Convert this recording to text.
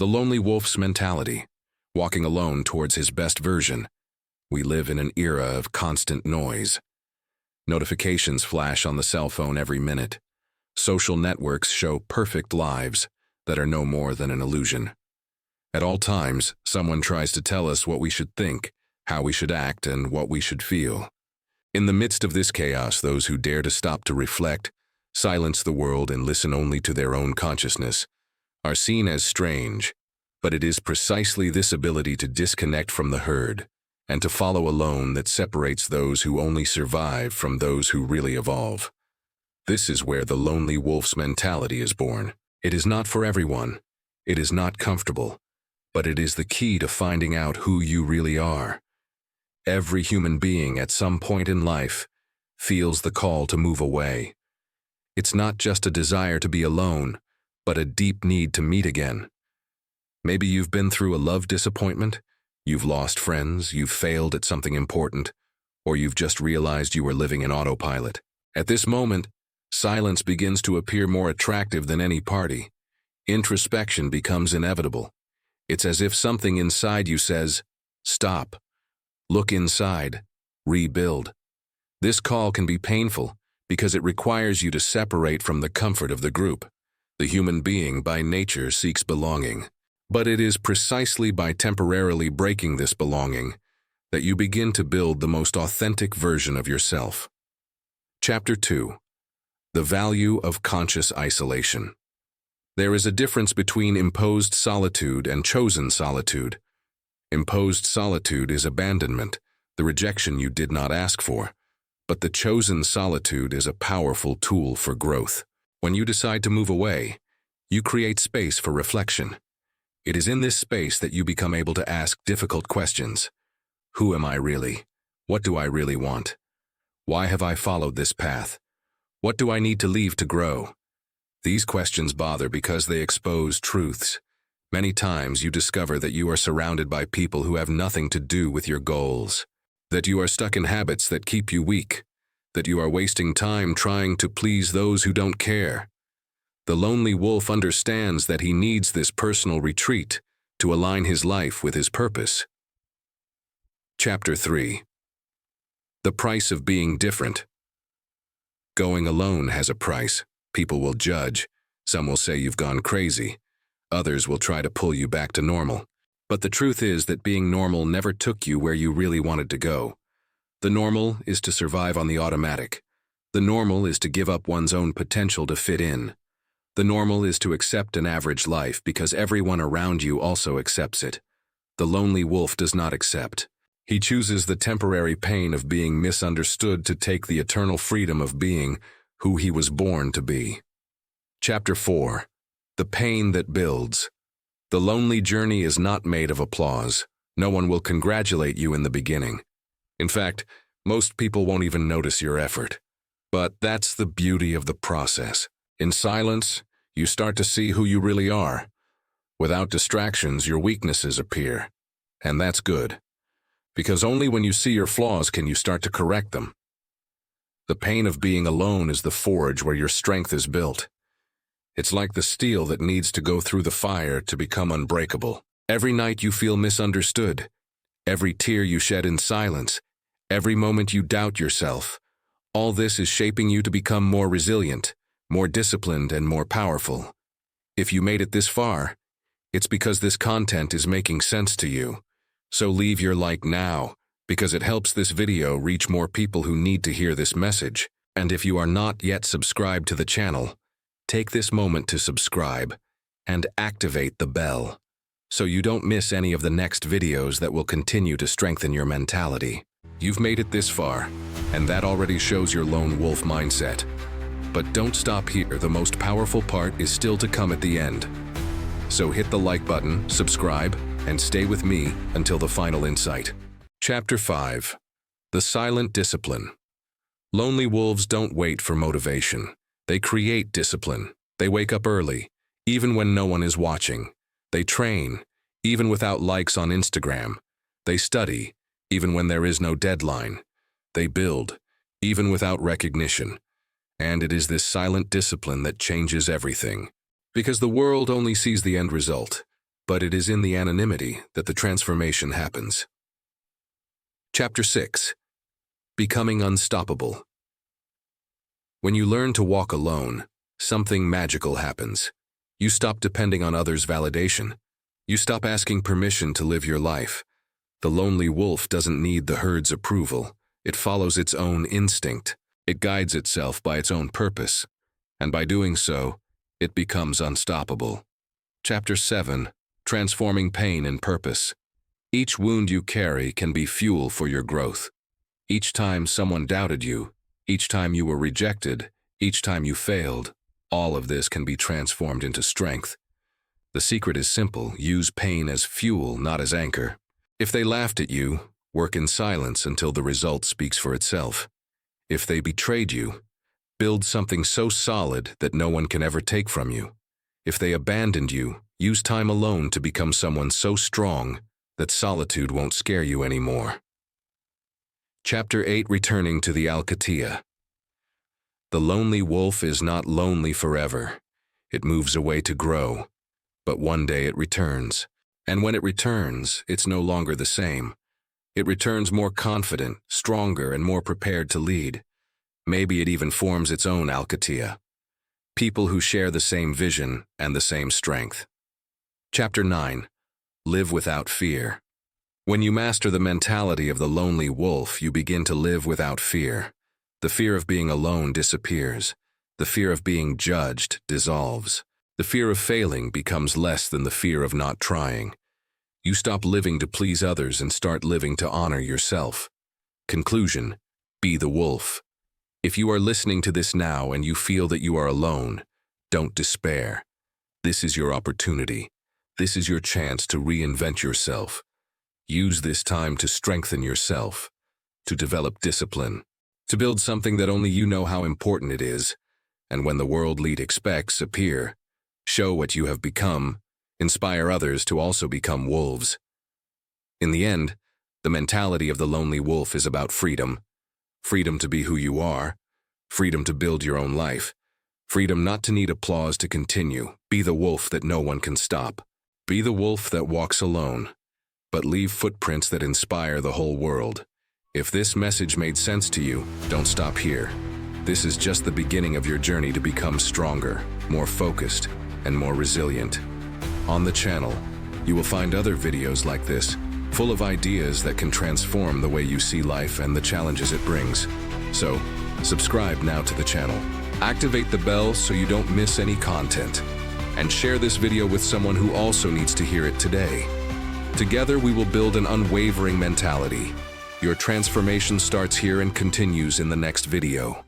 The lonely wolf's mentality, walking alone towards his best version. We live in an era of constant noise. Notifications flash on the cell phone every minute. Social networks show perfect lives that are no more than an illusion. At all times, someone tries to tell us what we should think, how we should act, and what we should feel. In the midst of this chaos, those who dare to stop to reflect, silence the world, and listen only to their own consciousness are seen as strange, but it is precisely this ability to disconnect from the herd and to follow alone that separates those who only survive from those who really evolve. This is where the lonely wolf's mentality is born. It is not for everyone. It is not comfortable, but it is the key to finding out who you really are. Every human being at some point in life feels the call to move away. It's not just a desire to be alone, but a deep need to meet again. Maybe you've been through a love disappointment, you've lost friends, you've failed at something important, or you've just realized you were living in autopilot. At this moment, silence begins to appear more attractive than any party. Introspection becomes inevitable. It's as if something inside you says, "Stop. Look inside. Rebuild." This call can be painful because it requires you to separate from the comfort of the group. The human being by nature seeks belonging, but it is precisely by temporarily breaking this belonging that you begin to build the most authentic version of yourself. Chapter 2. The Value of Conscious Isolation. There is a difference between imposed solitude and chosen solitude. Imposed solitude is abandonment, the rejection you did not ask for, but the chosen solitude is a powerful tool for growth. When you decide to move away, you create space for reflection. It is in this space that you become able to ask difficult questions. Who am I really? What do I really want? Why have I followed this path? What do I need to leave to grow? These questions bother because they expose truths. Many times you discover that you are surrounded by people who have nothing to do with your goals, that you are stuck in habits that keep you weak, that you are wasting time trying to please those who don't care. The lonely wolf understands that he needs this personal retreat to align his life with his purpose. Chapter 3. The Price of Being Different. Going alone has a price. People will judge. Some will say you've gone crazy. Others will try to pull you back to normal. But the truth is that being normal never took you where you really wanted to go. The normal is to survive on the automatic. The normal is to give up one's own potential to fit in. The normal is to accept an average life because everyone around you also accepts it. The lonely wolf does not accept. He chooses the temporary pain of being misunderstood to take the eternal freedom of being who he was born to be. Chapter 4. The Pain That Builds. The lonely journey is not made of applause. No one will congratulate you in the beginning. In fact, most people won't even notice your effort. But that's the beauty of the process. In silence, you start to see who you really are. Without distractions, your weaknesses appear. And that's good. Because only when you see your flaws can you start to correct them. The pain of being alone is the forge where your strength is built. It's like the steel that needs to go through the fire to become unbreakable. Every night you feel misunderstood. Every tear you shed in silence. Every moment you doubt yourself. All this is shaping you to become more resilient, more disciplined, and more powerful. If you made it this far, it's because this content is making sense to you. So leave your like now, because it helps this video reach more people who need to hear this message. And if you are not yet subscribed to the channel, take this moment to subscribe and activate the bell so you don't miss any of the next videos that will continue to strengthen your mentality. You've made it this far, and that already shows your lone wolf mindset. But don't stop here. The most powerful part is still to come at the end. So hit the like button, subscribe, and stay with me until the final insight. Chapter 5. The Silent Discipline. Lonely wolves don't wait for motivation. They create discipline. They wake up early, even when no one is watching. They train, even without likes on Instagram. They study, even when there is no deadline. They build, even without recognition. And it is this silent discipline that changes everything. Because the world only sees the end result, but it is in the anonymity that the transformation happens. Chapter 6. Becoming Unstoppable. When you learn to walk alone, something magical happens. You stop depending on others' validation. You stop asking permission to live your life. The lonely wolf doesn't need the herd's approval. It follows its own instinct. It guides itself by its own purpose. And by doing so, it becomes unstoppable. Chapter 7. Transforming Pain in Purpose. Each wound you carry can be fuel for your growth. Each time someone doubted you, each time you were rejected, each time you failed, all of this can be transformed into strength. The secret is simple: use pain as fuel, not as anchor. If they laughed at you, work in silence until the result speaks for itself. If they betrayed you, build something so solid that no one can ever take from you. If they abandoned you, use time alone to become someone so strong that solitude won't scare you anymore. Chapter 8. Returning to the Alcatia. The lonely wolf is not lonely forever. It moves away to grow, but one day it returns. And when it returns, it's no longer the same. It returns more confident, stronger, and more prepared to lead. Maybe it even forms its own Alcatia. People who share the same vision and the same strength. Chapter 9. Live without fear. When you master the mentality of the lonely wolf, you begin to live without fear. The fear of being alone disappears. The fear of being judged dissolves. The fear of failing becomes less than the fear of not trying. You stop living to please others and start living to honor yourself. Conclusion: be the wolf. If you are listening to this now and you feel that you are alone, don't despair. This is your opportunity. This is your chance to reinvent yourself. Use this time to strengthen yourself, to develop discipline, to build something that only you know how important it is. And when the world least expects, appear. Show what you have become. Inspire others to also become wolves. In the end, the mentality of the lonely wolf is about freedom. Freedom to be who you are. Freedom to build your own life. Freedom not to need applause to continue. Be the wolf that no one can stop. Be the wolf that walks alone, but leave footprints that inspire the whole world. If this message made sense to you, don't stop here. This is just the beginning of your journey to become stronger, more focused, and more resilient. On the channel, you will find other videos like this, full of ideas that can transform the way you see life and the challenges it brings. So, subscribe now to the channel. Activate the bell so you don't miss any content. And share this video with someone who also needs to hear it today. Together we will build an unwavering mentality. Your transformation starts here and continues in the next video.